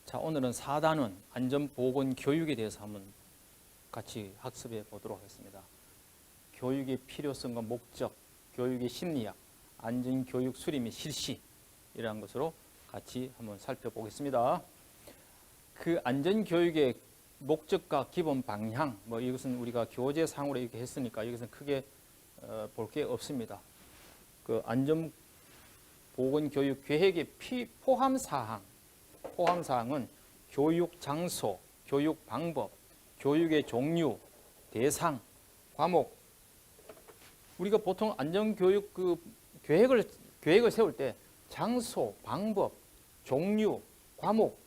자, 오늘은 4단원 안전보건교육에 대해서 한번 같이 학습해 보도록 하겠습니다. 교육의 필요성과 목적, 교육의 심리학, 안전교육 수립 및 실시 이러한 것으로 같이 한번 살펴보겠습니다. 그 안전교육의 목적과 기본 방향, 이것은 우리가 교재상으로 이렇게 했으니까 이것은 크게 볼 게 없습니다. 그 안전보건교육 계획의 포함사항은 교육 장소, 교육 방법, 교육의 종류, 대상, 과목. 우리가 보통 안전교육 계획을 세울 때 장소, 방법, 종류, 과목,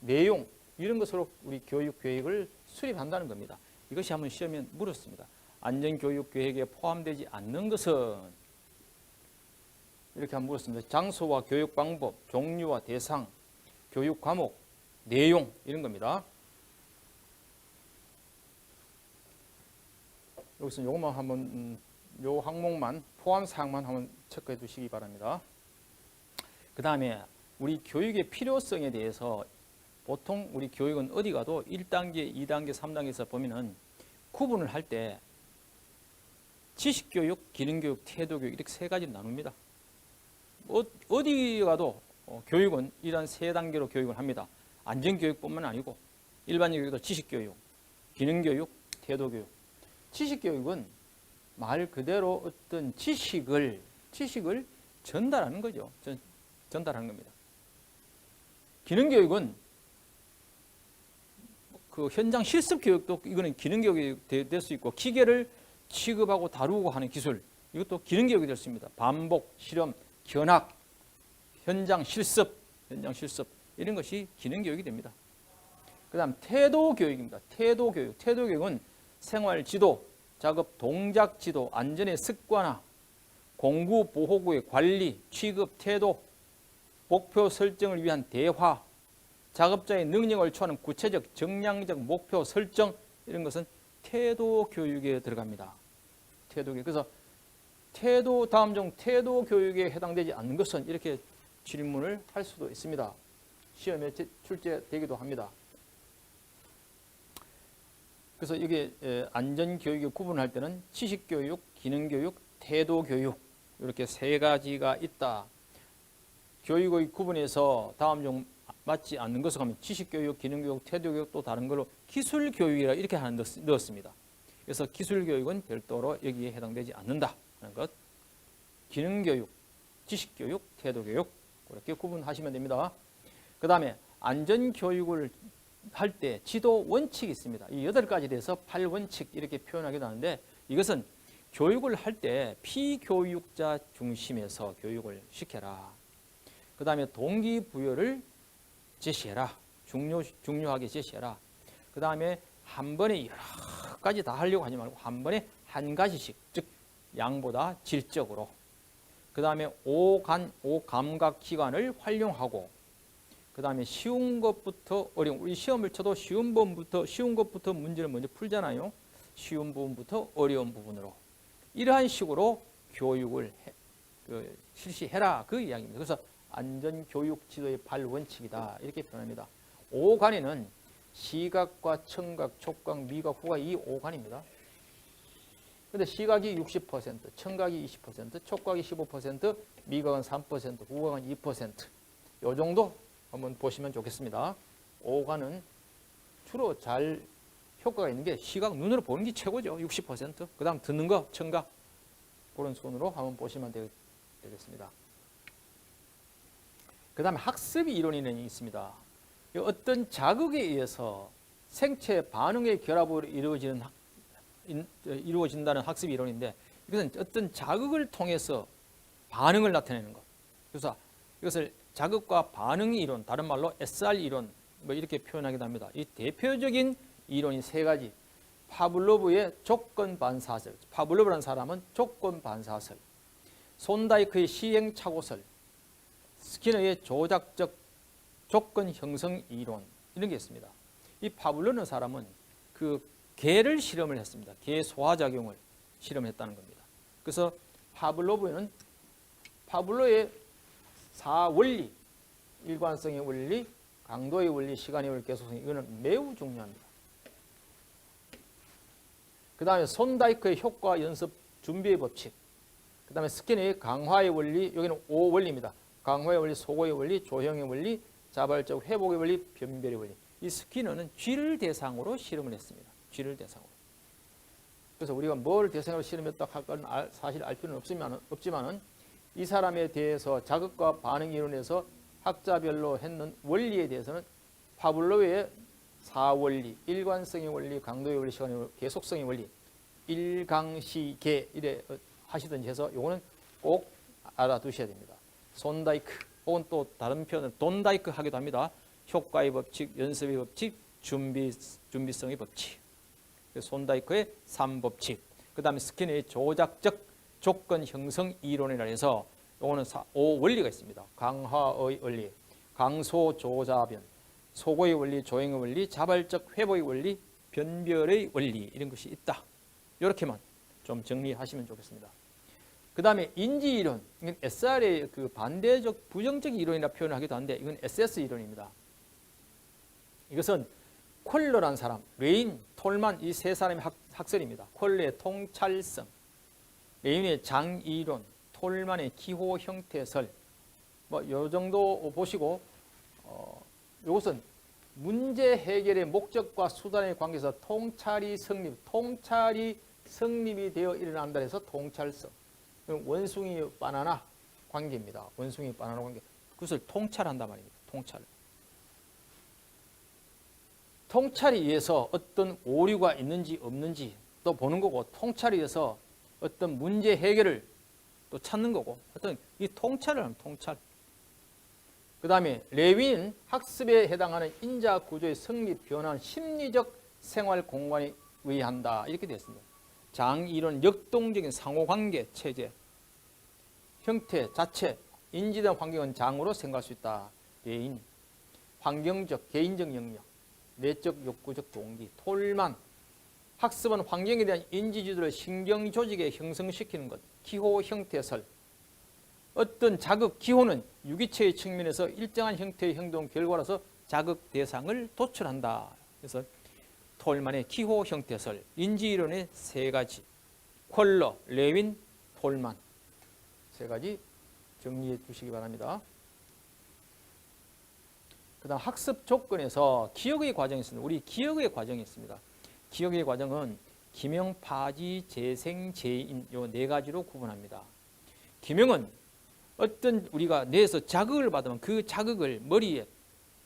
내용 이런 것으로 우리 교육 계획을 수립한다는 겁니다. 이것이 한번 시험에 물었습니다. 안전교육 계획에 포함되지 않는 것은 이렇게 한번 물었습니다. 장소와 교육 방법, 종류와 대상, 교육 과목, 내용 이런 겁니다. 여기서 요것만 한번 요 항목만 포함 사항만 한번 체크해 두시기 바랍니다. 그 다음에 우리 교육의 필요성에 대해서 보통 우리 교육은 어디 가도 1단계, 2단계, 3단계에서 보면은 구분을 할 때 지식교육, 기능교육, 태도교육 이렇게 세 가지로 나눕니다. 어디 가도 교육은 이런 세 단계로 교육을 합니다. 안전교육뿐만 아니고 일반적으로 지식교육, 기능교육, 태도교육. 지식교육은 말 그대로 어떤 지식을 전달하는 거죠. 전달하는 겁니다. 기능교육은 그 현장 실습 교육도 이거는 기능교육이 될 수 있고 기계를 취급하고 다루고 하는 기술 이것도 기능교육이 될 수 있습니다. 반복, 실험, 견학, 현장 실습 이런 것이 기능교육이 됩니다. 그 다음 태도교육입니다. 태도교육은 생활지도, 작업 동작지도, 안전의 습관화, 공구 보호구의 관리, 취급 태도, 목표 설정을 위한 대화, 작업자의 능력을 초하는 구체적 정량적 목표 설정 이런 것은 태도교육에 들어갑니다. 태도교육. 그래서 다음 중 태도교육에 해당되지 않는 것은 이렇게 질문을 할 수도 있습니다. 시험에 출제되기도 합니다. 그래서 이게 안전교육을 구분할 때는 지식교육, 기능교육, 태도교육 이렇게 세 가지가 있다. 교육의 구분에서 다음 중 맞지 않는 것을 하면 지식교육, 기능교육, 태도교육 또 다른 걸로 기술교육이라 이렇게 하나 넣었습니다. 그래서 기술교육은 별도로 여기에 해당되지 않는다 하는 것. 기능교육, 지식교육, 태도교육 그렇게 구분하시면 됩니다. 그 다음에 안전교육을 할 때 지도 원칙이 있습니다. 이 8가지 돼서 8원칙 이렇게 표현하기도 하는데 이것은 교육을 할 때 피교육자 중심에서 교육을 시켜라. 그 다음에 동기부여를 제시해라. 중요하게 제시해라. 그 다음에 한 번에 여러 가지 다 하려고 하지 말고 한 번에 한 가지씩, 즉 양보다 질적으로. 그 다음에 오감각 기관을 활용하고 그 다음에 쉬운 것부터 어려운, 우리 시험을 쳐도 쉬운 것부터 문제를 먼저 풀잖아요. 쉬운 부분부터 어려운 부분으로. 이러한 식으로 교육을 실시해라 그 이야기입니다. 그래서 안전교육 지도의 8원칙이다 이렇게 표현합니다. 5관에는 시각과 청각, 촉각, 미각, 후각 이 5관입니다. 근데 시각이 60%, 청각이 20%, 촉각이 15%, 미각은 3%, 후각은 2%. 요 정도 한번 보시면 좋겠습니다. 5관은 주로 잘 효과가 있는 게 시각, 눈으로 보는 게 최고죠. 60%. 그 다음 듣는 거, 청각. 그런 순으로 한번 보시면 되겠습니다. 그 다음에 학습 이론이 있습니다. 어떤 자극에 의해서 생체 반응의 결합으로 이루어진다는 학습 이론인데 이것은 어떤 자극을 통해서 반응을 나타내는 것. 그래서 이것을 자극과 반응 이론, 다른 말로 SR 이론 이렇게 표현하기도 합니다. 이 대표적인 이론이 세 가지. 파블로브의 조건 반사설. 파블로브라는 사람은 조건 반사설. 손다이크의 시행착오설. 스키너의 조작적 조건 형성 이론 이런 게 있습니다. 이 파블로브라는 사람은 그 개를 실험을 했습니다. 개 소화작용을 실험했다는 겁니다. 그래서 파블로의 4원리, 일관성의 원리, 강도의 원리, 시간의 원리, 계속성 이거는 매우 중요합니다. 그 다음에 손다이크의 효과, 연습, 준비의 법칙. 그 다음에 스키너의 강화의 원리, 여기는 5원리입니다. 강화의 원리, 소고의 원리, 조형의 원리, 자발적 회복의 원리, 변별의 원리. 이 스키너는 쥐를 대상으로 실험을 했습니다. 쥐를 대상으로. 그래서 우리가 뭘 대상으로 실험했다 할 건 사실 알 필요는 없지만은 이 사람에 대해서 자극과 반응 이론에서 학자별로 했는 원리에 대해서는 파블로의 4원리, 일관성의 원리, 강도의 원리, 시간의 원리, 계속성의 원리, 일강시계 이래 하시든지 해서 요거는 꼭 알아두셔야 됩니다. 손다이크 혹은 또 다른 표현을 돈다이크 하기도 합니다. 효과의 법칙, 연습의 법칙, 준비성의 법칙. 손다이크의 3법칙. 그 다음에 스키너의 조작적 조건 형성 이론이라 해서 요거는 5원리가 있습니다. 강화의 원리, 강소 조자변, 소고의 원리, 조형의 원리, 자발적 회복의 원리, 변별의 원리 이런 것이 있다. 이렇게만 좀 정리하시면 좋겠습니다. 그 다음에 인지 이론, 이건 SR의 그 반대적 부정적 이론이라 표현하기도 한데 이건 SS 이론입니다. 이것은 콜러란 사람, 레인, 톨만 이 세 사람의 학설입니다. 콜러의 통찰성, 레인의 장이론, 톨만의 기호 형태설, 뭐 요 정도 보시고 이것은 문제 해결의 목적과 수단의 관계에서 통찰이 성립이 되어 일어난다 해서 통찰성. 원숭이 바나나 관계입니다. 원숭이 바나나 관계. 그것을 통찰한단 말입니다. 통찰에 의해서 어떤 오류가 있는지 없는지 또 보는 거고, 통찰에 의해서 어떤 문제 해결을 또 찾는 거고, 어떤 이 통찰을 하는 통찰. 그 다음에 레윈은 학습에 해당하는 인자 구조의 성립 변화는 심리적 생활 공간에 의한다. 이렇게 되어 있습니다. 장이론 역동적인 상호관계 체제, 형태 자체, 인지된 환경은 장으로 생각할 수 있다. 레인, 환경적, 개인적 영역, 내적, 욕구적 동기, 톨만, 학습은 환경에 대한 인지주도를 신경 조직에 형성시키는 것, 기호 형태설. 어떤 자극, 기호는 유기체의 측면에서 일정한 형태의 행동 결과로서 자극 대상을 도출한다. 그래서 톨만의 기호 형태설, 인지이론의 세 가지, 콜러, 레윈, 톨만 세 가지 정리해 주시기 바랍니다. 그 다음 학습 조건에서 기억의 과정이 있습니다. 우리 기억의 과정이 있습니다. 기억의 과정은 기명, 파지, 재생, 재인 요 네 가지로 구분합니다. 기명은 어떤 우리가 뇌에서 자극을 받으면 그 자극을 머리에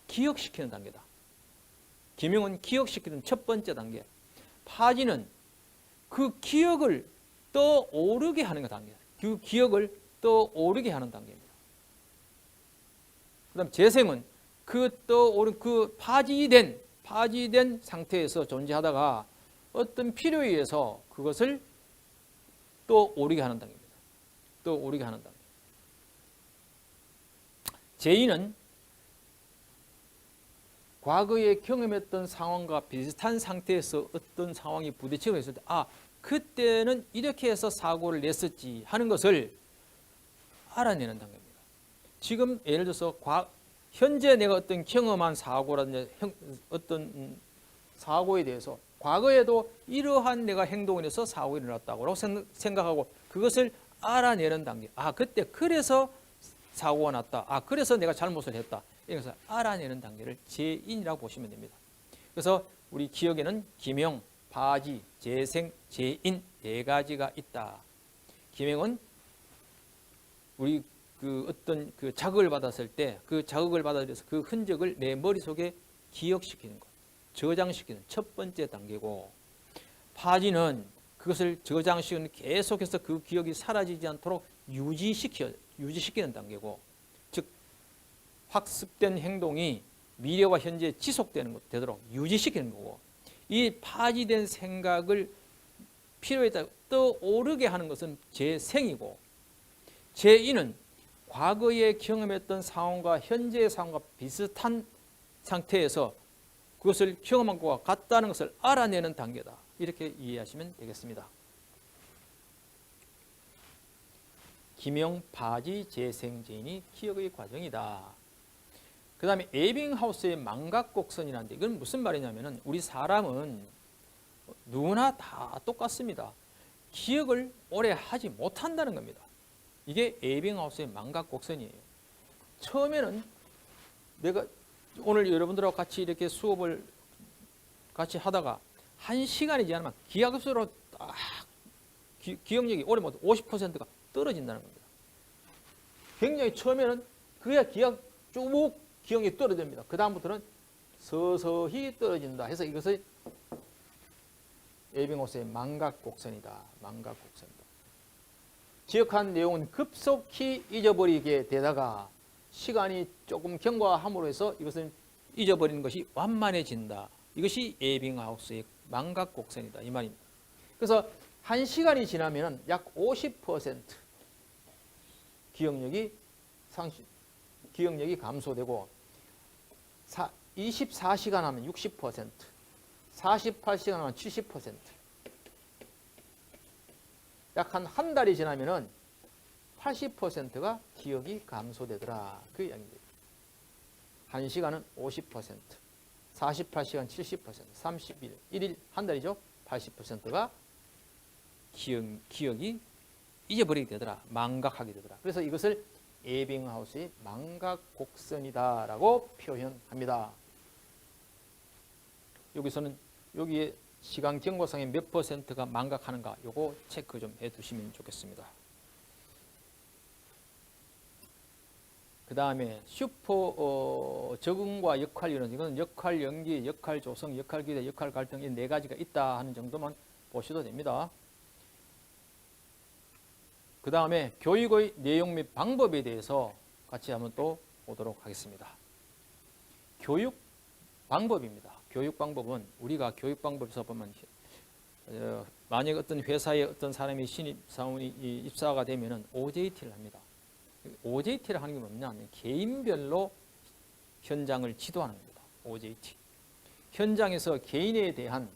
기억시키는 단계다. 기명은 기억시키는 첫 번째 단계. 파지는 그 기억을 떠오르게 하는 단계다. 그 기억을 떠오르게 하는 단계입니다. 그 다음 재생은 그 떠오른 그 파지된 상태에서 존재하다가 어떤 필요에 의해서 그것을 떠오르게 하는 단계입니다. 떠오르게 하는 단계. 재인은 과거에 경험했던 상황과 비슷한 상태에서 어떤 상황이 부딪히고 있을 때, 그때는 이렇게 해서 사고를 냈었지 하는 것을 알아내는 단계입니다. 지금 예를 들어서 현재 내가 어떤 경험한 사고라든지 어떤 사고에 대해서 과거에도 이러한 내가 행동을 해서 사고가 일어났다고 생각하고 그것을 알아내는 단계. 그때 그래서 사고가 났다. 그래서 내가 잘못을 했다. 이것을 알아내는 단계를 재인이라고 보시면 됩니다. 그래서 우리 기억에는 기명, 파지, 재생, 재인 네 가지가 있다. 기명은 우리 그 어떤 그 자극을 받았을 때 그 자극을 받아들여서 그 흔적을 내 머릿속에 기억시키는 것, 저장시키는 첫 번째 단계고, 파지는 그것을 저장시키는 계속해서 그 기억이 사라지지 않도록 유지시키는 단계고, 즉 학습된 행동이 미래와 현재에 지속되는 것 되도록 유지시키는 거고, 이 파지된 생각을 필요에 따라 떠오르게 하는 것은 재생이고, 재인은 과거에 경험했던 상황과 현재의 상황과 비슷한 상태에서 그것을 경험한 것과 같다는 것을 알아내는 단계다. 이렇게 이해하시면 되겠습니다. 기명, 파지, 재생, 재인이 기억의 과정이다. 그 다음에 에빙하우스의 망각곡선이라는데 이건 무슨 말이냐면은 우리 사람은 누구나 다 똑같습니다. 기억을 오래 하지 못한다는 겁니다. 이게 에빙하우스의 망각곡선이에요. 처음에는 내가 오늘 여러분들하고 같이 이렇게 수업을 같이 하다가 1시간이 지나면 기하급수로 딱 기억력이 오래 못 50%가 떨어진다는 겁니다. 굉장히 처음에는 그게 쭉 기억력이 떨어집니다. 그 다음부터는 서서히 떨어진다 해서 이것을 에빙하우스의 망각곡선이다. 망각곡선이다. 기억한 내용은 급속히 잊어버리게 되다가 시간이 조금 경과함으로 해서 이것은 잊어버리는 것이 완만해진다. 이것이 에빙하우스의 망각곡선이다. 이 말입니다. 그래서 1시간이 지나면 약 50% 기억력이 감소되고 24시간 하면 60%, 48시간 하면 70%. 약 한 달이 지나면은 80%가 기억이 감소되더라. 그 이야기입니다. 1시간은 50%, 48시간 70%, 30일, 1일, 한 달이죠. 80%가 기억이 잊어버리게 되더라. 망각하게 되더라. 그래서 이것을 에빙하우스의 망각곡선이다라고 표현합니다. 여기에 시간 경과상의 몇 %가 망각하는가 요거 체크 좀 해두시면 좋겠습니다. 그 다음에 슈퍼 적응과 역할 이론, 이건 역할 연기, 역할 조성, 역할 기대, 역할 갈등 이 4가지가 있다 하는 정도만 보셔도 됩니다. 그 다음에 교육의 내용 및 방법에 대해서 같이 한번 또 보도록 하겠습니다. 교육 방법입니다. 교육 방법은 우리가 교육 방법에서 보면 만약 어떤 회사에 어떤 사람이 신입 사원이 입사가 되면은 OJT를 합니다. OJT를 하는 게 뭐냐면 개인별로 현장을 지도하는 겁니다. OJT. 현장에서 개인에 대한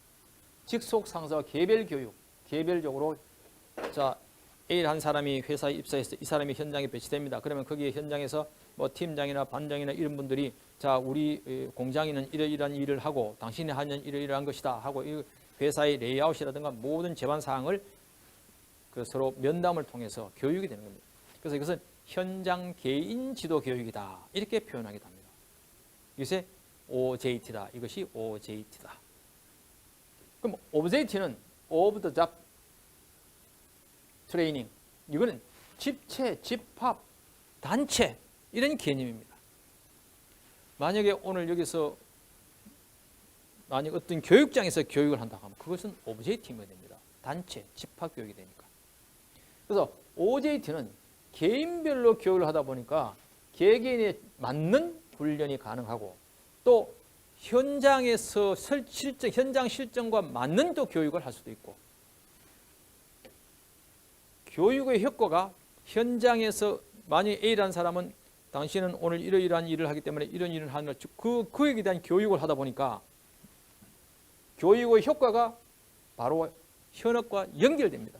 직속 상사와 개별 교육, 개별적으로 자 A를 한 사람이 회사에 입사해서 이 사람이 현장에 배치됩니다. 그러면 거기에 현장에서 뭐 팀장이나 반장이나 이런 분들이 자 우리 공장에는 이러이러한 일을 하고 당신이 하는 이러이러한 것이다 하고 이 회사의 레이아웃이라든가 모든 제반 사항을 그 서로 면담을 통해서 교육이 되는 겁니다. 그래서 이것은 현장 개인 지도 교육이다 이렇게 표현하기도 합니다. 이것이 OJT다. 이것이 OJT다. 그럼 OJT는 Of the Job 트레이닝. 이거는 집체, 집합, 단체 이런 개념입니다. 만약에 오늘 여기서 만약 어떤 교육장에서 교육을 한다고 하면 그것은 OJT가 됩니다. 단체, 집합 교육이 되니까. 그래서 OJT는 개인별로 교육을 하다 보니까 개개인에 맞는 훈련이 가능하고 또 현장에서 현장 실정과 맞는 또 교육을 할 수도 있고 교육의 효과가 현장에서 만약 A라는 사람은 당신은 오늘 이러이러한 일을 하기 때문에 이런 일을 하는 그에 대한 교육을 하다 보니까 교육의 효과가 바로 현업과 연결됩니다.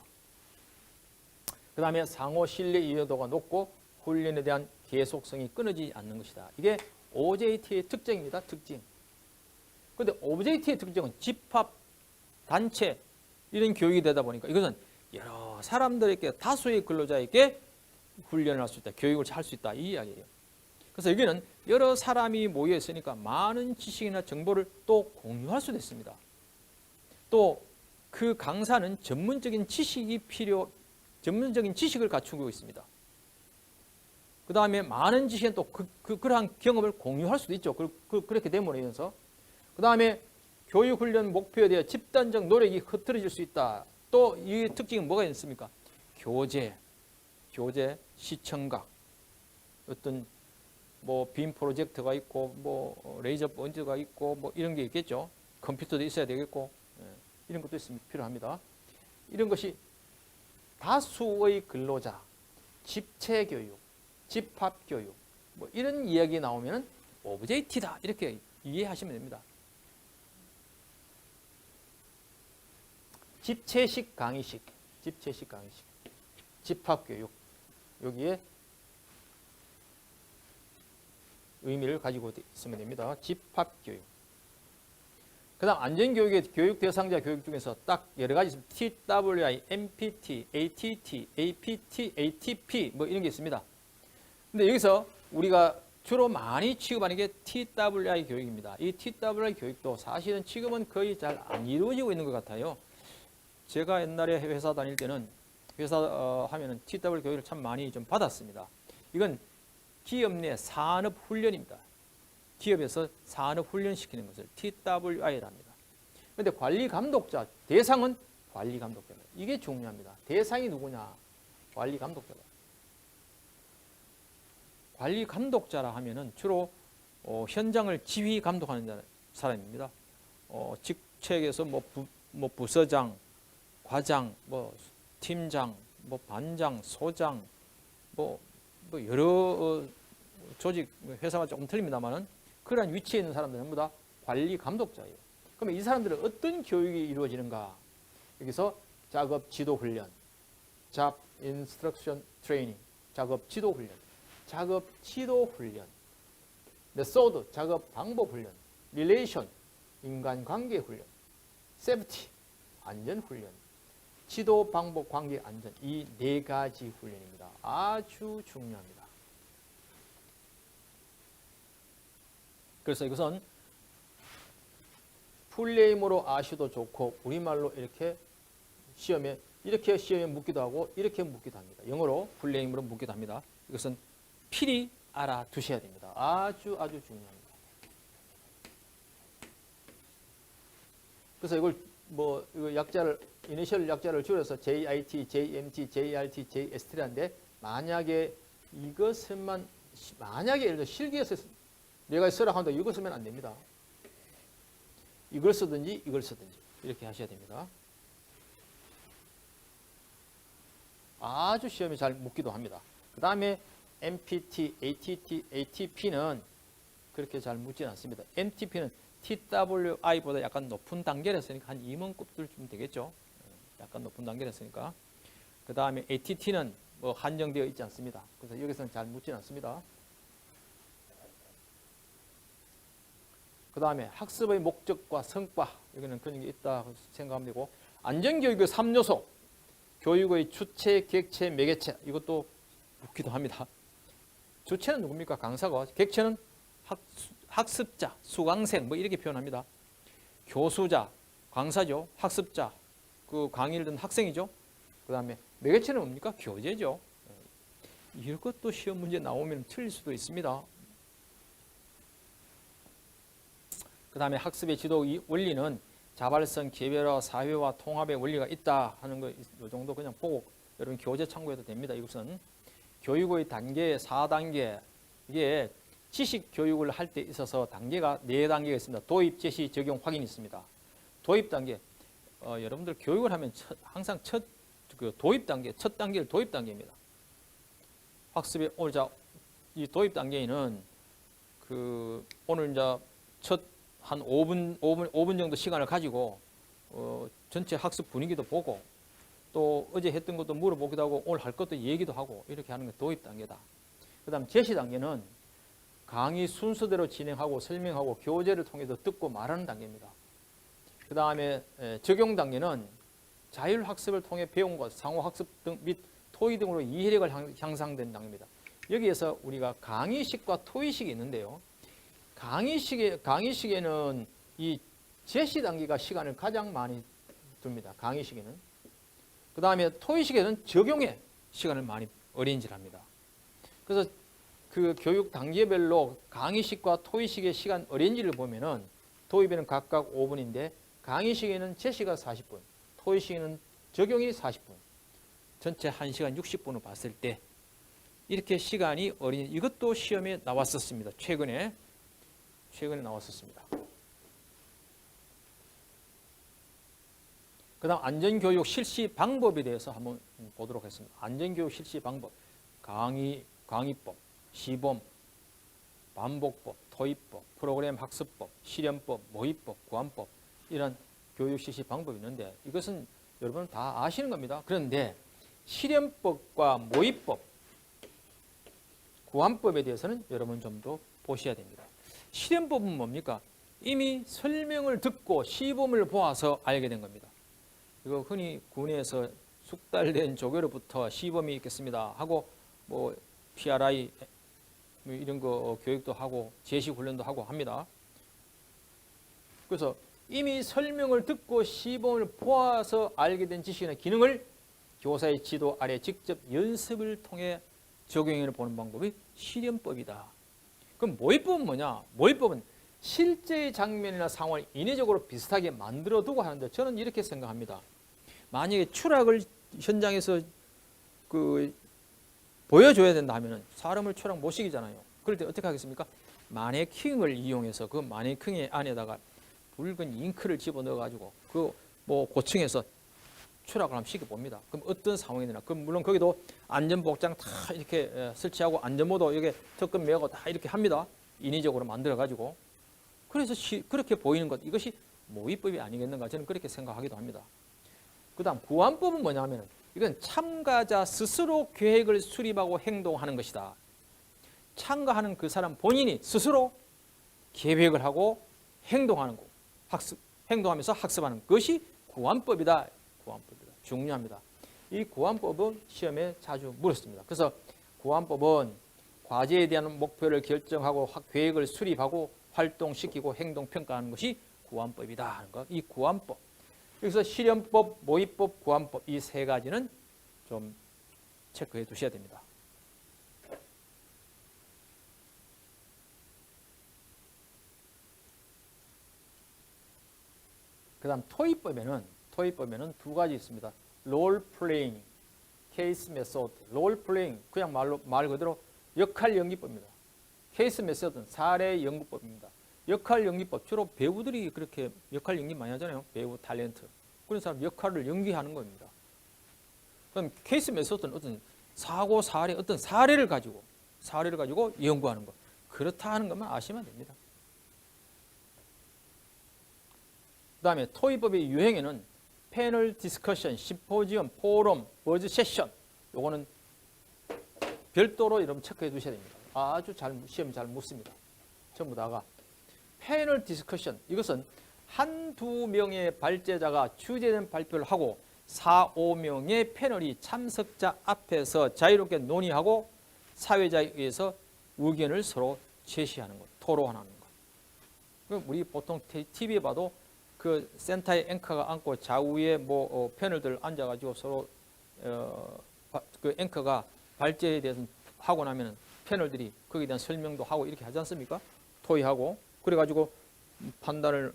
그 다음에 상호 신뢰 이해도가 높고 훈련에 대한 계속성이 끊어지지 않는 것이다. 이게 OJT의 특징입니다. 특징. 그런데 OJT의 특징은 집합, 단체 이런 교육이 되다 보니까 이것은 여러 사람들에게 다수의 근로자에게 훈련을 할 수 있다. 교육을 할 수 있다. 이 이야기예요. 그래서 여기는 여러 사람이 모여 있으니까 많은 지식이나 정보를 또 공유할 수도 있습니다. 또 그 강사는 전문적인 지식을 갖추고 있습니다. 그 다음에 많은 지식은 또 그러한 경험을 공유할 수도 있죠. 그렇게 됨으로 인해서. 그 다음에 교육훈련 목표에 대해 집단적 노력이 흐트러질 수 있다. 또 이 특징은 뭐가 있습니까? 교재, 시청각, 어떤 뭐 빔 프로젝터가 있고 뭐 레이저 번지가 있고 뭐 이런 게 있겠죠. 컴퓨터도 있어야 되겠고 이런 것도 있으면 필요합니다. 이런 것이 다수의 근로자, 집체 교육, 집합 교육 뭐 이런 이야기 나오면 OJT다 이렇게 이해하시면 됩니다. 집체식 강의식, 집합교육 여기에 의미를 가지고 있으면 됩니다. 집합교육. 그 다음 안전교육의 교육 대상자 교육 중에서 딱 여러 가지 있습니다. TWI, MPT, ATT, APT, ATP 뭐 이런 게 있습니다. 근데 여기서 우리가 주로 많이 취급하는 게 TWI 교육입니다. 이 TWI 교육도 사실은 지금은 거의 잘 안 이루어지고 있는 것 같아요. 제가 옛날에 회사 다닐 때는 회사 하면은 TWI 교육을 참 많이 좀 받았습니다. 이건 기업 내 산업 훈련입니다. 기업에서 산업 훈련시키는 것을 TWI라 합니다. 그런데 관리 감독자, 대상은 관리 감독자입니다. 이게 중요합니다. 대상이 누구냐? 관리 감독자다. 관리 감독자라 하면은 주로 현장을 지휘 감독하는 사람입니다. 직책에서 뭐 부서장, 과장, 뭐 팀장, 뭐 반장, 소장, 뭐 여러 조직 회사가 조금 틀립니다만은 그러한 위치에 있는 사람들은 전부 다 관리 감독자예요. 그러면 이 사람들은 어떤 교육이 이루어지는가? 여기서 작업 지도 훈련, Job Instruction Training, 작업 지도 훈련, 작업 지도 훈련, 메소드, 작업 방법 훈련, Relation, 인간관계 훈련, Safety, 안전 훈련, 지도 방법 관계 안전, 이 네 가지 훈련입니다. 아주 중요합니다. 그래서 이것은 풀네임으로 아셔도 좋고 우리말로 이렇게 시험에 묻기도 하고 이렇게 묻기도 합니다. 영어로 풀네임으로 묻기도 합니다. 이것은 필히 알아두셔야 됩니다. 아주 중요합니다. 그래서 이걸 이거 약자를 이니셜 약자를 줄여서 JIT, JMT, JRT, JST라는데 만약에 이것만 만약에 예를 들어 실기에서 내가 쓰라 한다 이거 쓰면 안 됩니다. 이걸 쓰든지 이걸 쓰든지 이렇게 하셔야 됩니다. 아주 시험에 잘 묻기도 합니다. 그 다음에 MPT, ATT, ATP는 그렇게 잘 묻지는 않습니다. MTP는 TWI보다 약간 높은 단계였으니까 한 2문급쯤 되겠죠. 약간 높은 단계였으니까. 그 다음에 ATT는 뭐 한정되어 있지 않습니다. 그래서 여기서는 잘 묻지는 않습니다. 그 다음에 학습의 목적과 성과, 여기는 그런 게 있다 생각하면 되고, 안전교육의 3요소, 교육의 주체, 객체, 매개체, 이것도 묻기도 합니다. 주체는 누굽니까? 강사고, 객체는 학습자, 수강생, 뭐 이렇게 표현합니다. 교수자, 강사죠. 학습자, 그 강의를 듣는 학생이죠. 그 다음에 매개체는 뭡니까? 교재죠. 이것도 시험 문제 나오면 틀릴 수도 있습니다. 그 다음에 학습의 지도 원리는 자발성, 개별화, 사회화, 통합의 원리가 있다 하는 거, 이 정도 그냥 보고 여러분 교재 참고해도 됩니다. 이것은 교육의 단계 4단계, 이게 지식 교육을 할 때 있어서 단계가 4단계가 있습니다. 도입, 제시, 적용, 확인이 있습니다. 도입 단계, 여러분들 교육을 하면 항상 도입 단계, 첫 단계를 도입 단계입니다. 학습의 오늘 이 도입 단계에는 오늘 첫 한 5분 정도 시간을 가지고 전체 학습 분위기도 보고 또 어제 했던 것도 물어보기도 하고 오늘 할 것도 얘기도 하고 이렇게 하는 게 도입 단계다. 그 다음 제시 단계는 강의 순서대로 진행하고 설명하고 교재를 통해서 듣고 말하는 단계입니다. 그 다음에 적용 단계는 자율학습을 통해 배운 것, 상호학습 등 및 토의 등으로 이해력을 향상된 단계입니다. 여기에서 우리가 강의식과 토의식이 있는데요. 강의식에는 이 제시 단계가 시간을 가장 많이 둡니다. 강의식에는. 그 다음에 토의식에는 적용에 시간을 많이 어레인지를 합니다. 그래서 그 교육 단계별로 강의식과 토의식의 시간 어레인지를 보면은 도입에는 각각 5분인데 강의식에는 제시가 40분, 토의식에는 적용이 40분, 전체 1시간 60분을 봤을 때 이렇게 시간이 어린, 이것도 시험에 나왔었습니다. 최근에 나왔었습니다. 그 다음 안전교육 실시 방법에 대해서 한번 보도록 하겠습니다. 안전교육 실시 방법, 강의법, 시범, 반복법, 토의법, 프로그램 학습법, 실연법, 모의법, 구안법 이런 교육 실시 방법이 있는데 이것은 여러분 다 아시는 겁니다. 그런데 실연법과 모의법, 구안법에 대해서는 여러분 좀 더 보셔야 됩니다. 실현법은 뭡니까? 이미 설명을 듣고 시범을 보아서 알게 된 겁니다. 이거 흔히 군에서 숙달된 조교로부터 시범이 있겠습니다 하고 뭐 PRI 뭐 이런 거 교육도 하고 제시 훈련도 하고 합니다. 그래서 이미 설명을 듣고 시범을 보아서 알게 된 지식이나 기능을 교사의 지도 아래 직접 연습을 통해 적용해 보는 방법이 실현법이다. 그럼 모의법은 뭐냐? 모의법은 실제의 장면이나 상황을 인위적으로 비슷하게 만들어 두고 하는데 저는 이렇게 생각합니다. 만약에 추락을 현장에서 보여줘야 된다 하면 사람을 추락 못 시키잖아요. 그럴 때 어떻게 하겠습니까? 마네킹을 이용해서 그 마네킹의 안에다가 붉은 잉크를 집어넣어 가지고 그 뭐 고층에서 추락을 한번 시켜봅니다. 그럼 어떤 상황이 되나? 그럼 물론 거기도 안전복장 다 이렇게 설치하고 안전모도 여기 특급 매고 다 이렇게 합니다. 인위적으로 만들어 가지고. 그래서 그렇게 보이는 것, 이것이 모의법이 아니겠는가 저는 그렇게 생각하기도 합니다. 그 다음 구안법은 뭐냐면 이건 참가자 스스로 계획을 수립하고 행동하는 것이다. 참가하는 그 사람 본인이 스스로 계획을 하고 행동하는 거, 행동하면서 학습하는 것이 구안법이다. 구안법이다. 중요합니다. 이 구안법은 시험에 자주 물었습니다. 그래서 구안법은 과제에 대한 목표를 결정하고 계획을 수립하고 활동시키고 행동평가하는 것이 구안법이다 하는 것. 이 구안법. 여기서 실현법, 모의법, 구안법 이 세 가지는 좀 체크해 두셔야 됩니다. 그 다음 토익법에는 두 가지 있습니다. 롤 플레잉, 케이스 메소드. 롤 플레잉 그냥 말 그대로 역할 연기법입니다. 케이스 메소드는 사례 연구법입니다. 역할 연기법 주로 배우들이 그렇게 역할 연기 많이 하잖아요. 배우 탤런트 그런 사람 역할을 연기하는 겁니다. 그럼 케이스 메소드는 어떤 사고 사례 어떤 사례를 가지고 연구하는 것. 그렇다 하는 것만 아시면 됩니다. 그 다음에 토익법의 유형에는 패널 디스커션, 심포지엄, 포럼, 버즈 세션 요거는 별도로 여러분 체크해 두셔야 됩니다. 아주 시험 잘 묻습니다. 전부 다가. 패널 디스커션 이것은 한두 명의 발제자가 주제된 발표를 하고 4, 5명의 패널이 참석자 앞에서 자유롭게 논의하고 사회자에 의해서 의견을 서로 제시하는 것, 토론하는 것. 우리 보통 TV에 봐도 그 센터에 앵커가 앉고 좌우에 패널들 앉아가지고 서로 그 앵커가 발제에 대해서 하고 나면 패널들이 거기에 대한 설명도 하고 이렇게 하지 않습니까? 토의하고 그래가지고 판단을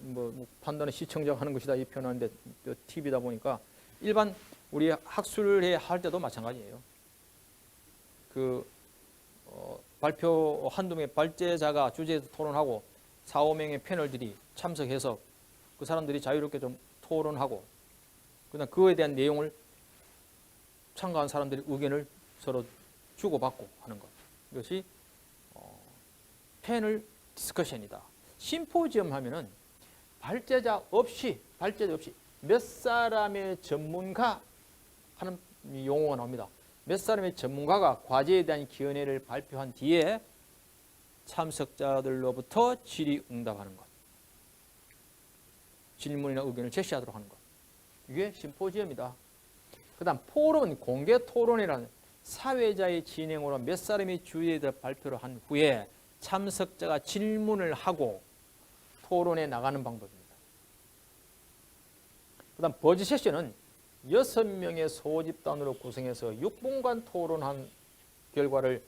시청자가 하는 것이다 이 표현하는데 TV다 보니까 일반 우리 학술회 할 때도 마찬가지예요. 발표 한두 명의 발제자가 주제에서 토론하고 4, 5명의 패널들이 참석해서 그 사람들이 자유롭게 좀 토론하고 그다음 그거에 대한 내용을 참가한 사람들이 의견을 서로 주고받고 하는 것. 이것이 패널 디스커션이다. 심포지엄 하면은 발제자 없이 몇 사람의 전문가 하는 용어가 나옵니다. 몇 사람의 전문가가 과제에 대한 견해를 발표한 뒤에 참석자들로부터 질의응답하는 것. 질문이나 의견을 제시하도록 하는 것. 이게 심포지엄이다. 그 다음 포럼은 공개 토론이라는 사회자의 진행으로 몇 사람이 주제에 대해 발표를 한 후에 참석자가 질문을 하고 토론에 나가는 방법입니다. 그 다음 버즈 세션은 6명의 소집단으로 구성해서 6분간 토론한 결과를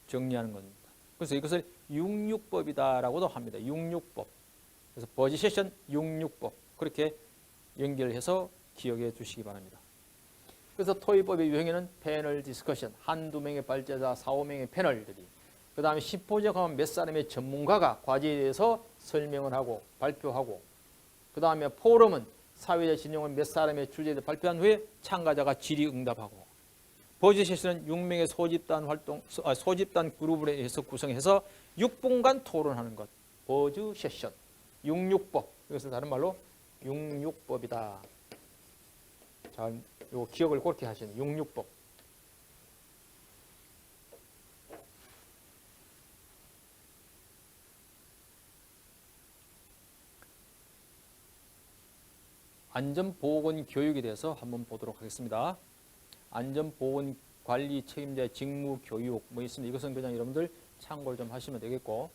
정리하는 겁니다. 그래서 이것을 66법이다라고도 합니다. 66법. 그래서 버즈 세션 66법. 그렇게 연결해서 기억해 주시기 바랍니다. 그래서 토익법의 유형에는 패널 디스커션, 한두 명의 발제자, 4, 5명의 패널들이 그 다음에 심포지엄 하면 몇 사람의 전문가가 과제에 대해서 설명을 하고 발표하고 그 다음에 포럼은 사회자 진영을 몇 사람의 주제에 대해 발표한 후에 참가자가 질의응답하고 버즈 세션은 6명의 소집단 그룹을 해서 구성해서 6분간 토론하는 것. 버즈 세션, 66법. 이것을 다른 말로 66법이다. 자, 요 기억을 그렇게 하시는 66법. 안전보건교육에 대해서 한번 보도록 하겠습니다. 안전보건관리 책임자의 직무교육 뭐 있습니다. 이것은 그냥 여러분들 참고를 좀 하시면 되겠고,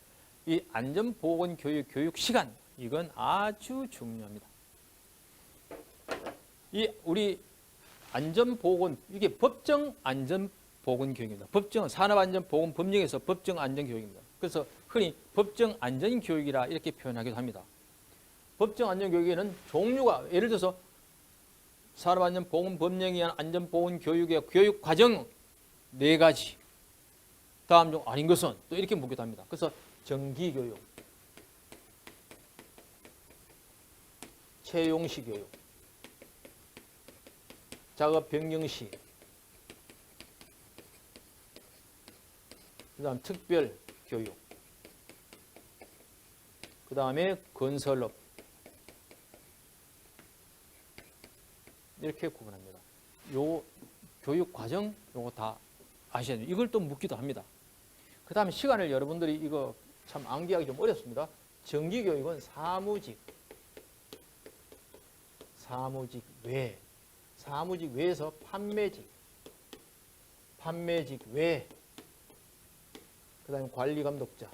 이 안전보건교육 교육 시간, 이건 아주 중요합니다. 이 우리 안전보건, 이게 법정 안전보건교육입니다. 법정 산업안전보건 법령에서 법정 안전교육입니다. 그래서 흔히 법정 안전교육이라 이렇게 표현하기도 합니다. 법정 안전교육에는 종류가, 예를 들어서 산업안전보건 법령에 의한 안전보건교육의 교육 과정 4가지. 다음 중 아닌 것은 또 이렇게 묻기도 합니다. 그래서 정기교육, 채용시 교육, 작업 변경시, 그 다음 특별 교육, 그 다음에 건설업, 이렇게 구분합니다. 요 교육 과정 요거 다 아셔야 돼요. 이걸 또 묻기도 합니다. 그 다음에 시간을 여러분들이 이거 참 암기하기 좀 어렵습니다. 정기교육은 사무직 외, 사무직 외에서 판매직 외, 그 다음에 관리감독자,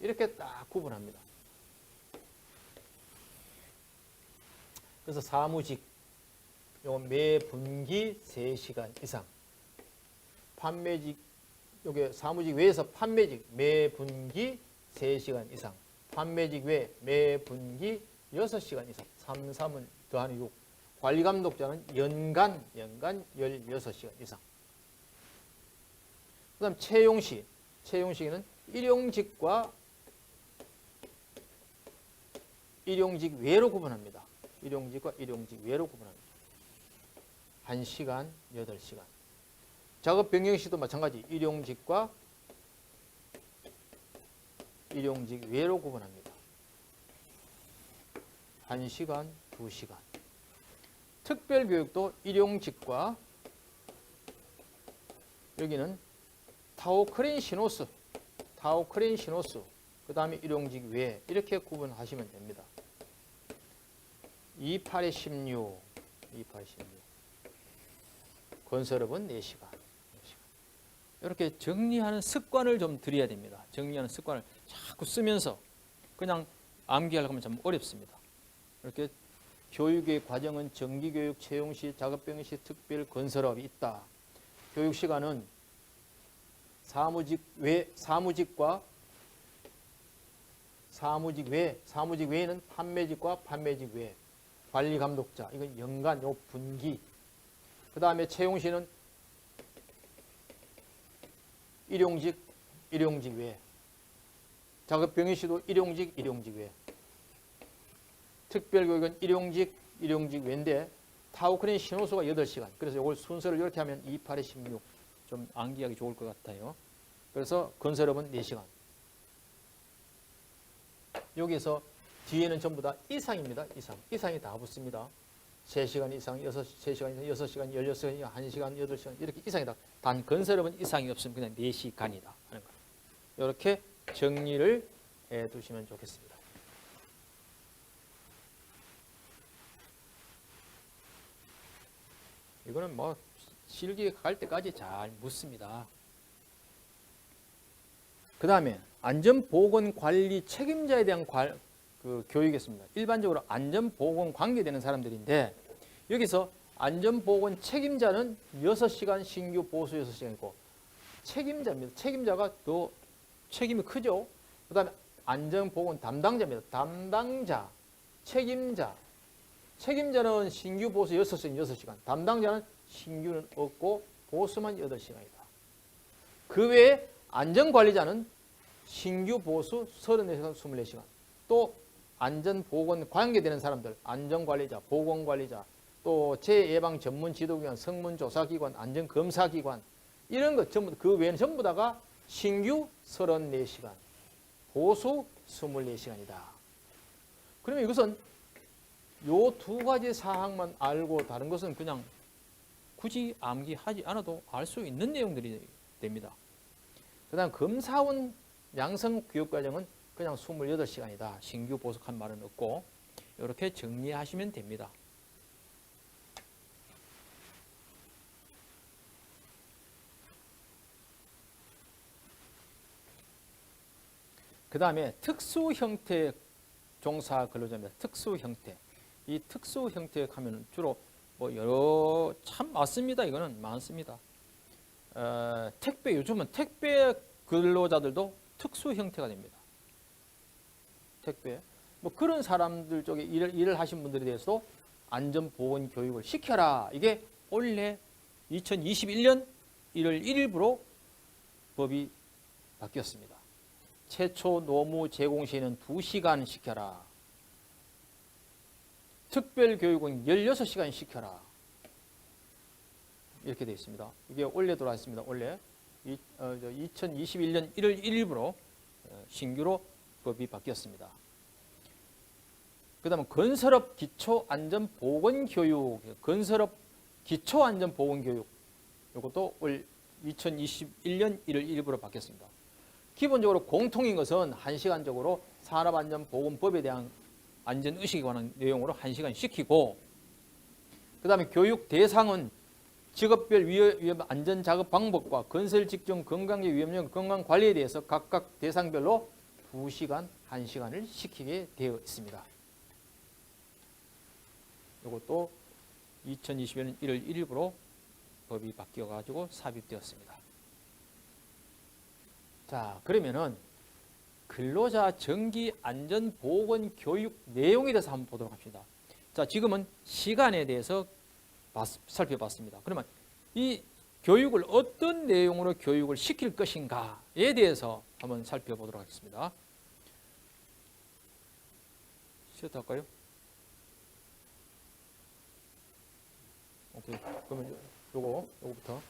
이렇게 딱 구분합니다. 그래서 사무직, 요건 매 분기 3시간 이상. 판매직, 요게 사무직 외에서 판매직 매 분기 3시간 이상. 판매직 외 매 분기 6시간 이상. 3, 3은 더하는 6. 관리감독자는 연간 16시간 이상. 그 다음 채용시. 채용시에는 일용직과 일용직 외로 구분합니다. 일용직과 일용직 외로 구분합니다. 1시간, 8시간. 작업 변경 시도 마찬가지. 일용직과 일용직 외로 구분합니다. 1시간, 2시간. 특별교육도 일용직과 여기는 타워크레인 신호수, 그 다음에 일용직 외, 이렇게 구분하시면 됩니다. 28에 16, 건설업은 4시간. 이렇게 정리하는 습관을 좀 들여야 됩니다. 정리하는 습관을 자꾸 쓰면서 그냥 암기하려고 하면 참 어렵습니다. 이렇게 교육의 과정은 정기교육, 채용시, 작업병시, 특별, 건설업이 있다. 교육 시간은 사무직 외에는 판매직과 판매직 외, 관리감독자, 이건 연간 요 분기. 그 다음에 채용시는 일용직 외, 작업병시도 일용직 외, 특별교육은 일용직 외인데 타워크레인 신호수가 8시간. 그래서 이걸 순서를 이렇게 하면 28에 16. 좀 암기하기 좋을 것 같아요. 그래서 건설업은 4시간. 여기서 뒤에는 전부 다 이상입니다. 이상이 다 붙습니다. 3시간 이상, 3시간 이상, 6시간, 16시간, 1시간, 8시간 이렇게 이상이다. 단 건설업은 이상이 없으면 그냥 4시간이다 하는 거예요. 이렇게 정리를 해 두시면 좋겠습니다. 이거는 뭐 실기에 갈 때까지 잘 묻습니다. 그 다음에 안전보건관리 책임자에 대한 교육이었습니다. 일반적으로 안전보건 관계되는 사람들인데 여기서 안전보건 책임자는 6시간 신규 보수 6시간이고 책임자입니다. 책임자가 더 책임이 크죠. 그 다음에 안전보건 담당자입니다. 담당자, 책임자는 신규 보수 6시간, 담당자는 신규는 없고 보수만 8시간이다. 그 외에 안전관리자는 신규 보수 34시간, 24시간. 또 안전보건 관계되는 사람들, 안전관리자, 보건관리자, 또 재예방 전문 지도기관, 성문조사기관, 안전검사기관 이런 것 전부 그 외에는 전부 다가 신규 34시간, 보수 24시간이다. 그러면 이것은 요 2가지 사항만 알고 다른 것은 그냥 굳이 암기하지 않아도 알 수 있는 내용들이 됩니다. 그 다음 검사원 양성 교육과정은 그냥 28시간이다. 신규 보석한 말은 없고 이렇게 정리하시면 됩니다. 그 다음에 특수 형태 종사 근로자입니다. 특수 형태. 이 특수 형태 하면 주로 뭐 여러 참 많습니다. 이거는 많습니다. 택배 요즘은 택배 근로자들도 특수 형태가 됩니다. 택배 뭐 그런 사람들 쪽에 일을 하신 분들에 대해서도 안전보건 교육을 시켜라. 이게 올해 2021년 1월 1일부로 법이 바뀌었습니다. 최초 노무 제공 시에는 2시간 시켜라. 특별교육은 16시간 시켜라. 이렇게 되어 있습니다. 이게 원래 들어왔습니다. 원래 2021년 1월 1일부로 신규로 법이 바뀌었습니다. 그 다음에 건설업 기초안전보건교육, 건설업 기초안전보건교육 이것도 올 2021년 1월 1일부로 바뀌었습니다. 기본적으로 공통인 것은 1시간적으로 산업안전보건법에 대한 안전의식에 관한 내용으로 1시간 시키고 그 다음에 교육 대상은 직업별 위험 안전작업 방법과 건설 직종 건강의 위험령 건강관리에 대해서 각각 대상별로 2시간, 1시간을 시키게 되어 있습니다. 이것도 2021년 1월 1일부로 법이 바뀌어가지고 삽입되었습니다. 자, 그러면은 근로자 정기 안전 보건 교육 내용에 대해서 한번 보도록 합시다. 자, 지금은 시간에 대해서 살펴봤습니다. 그러면 이 교육을 어떤 내용으로 교육을 시킬 것인가에 대해서 한번 살펴보도록 하겠습니다. 시작할까요? 오케이. 그러면 요거부터.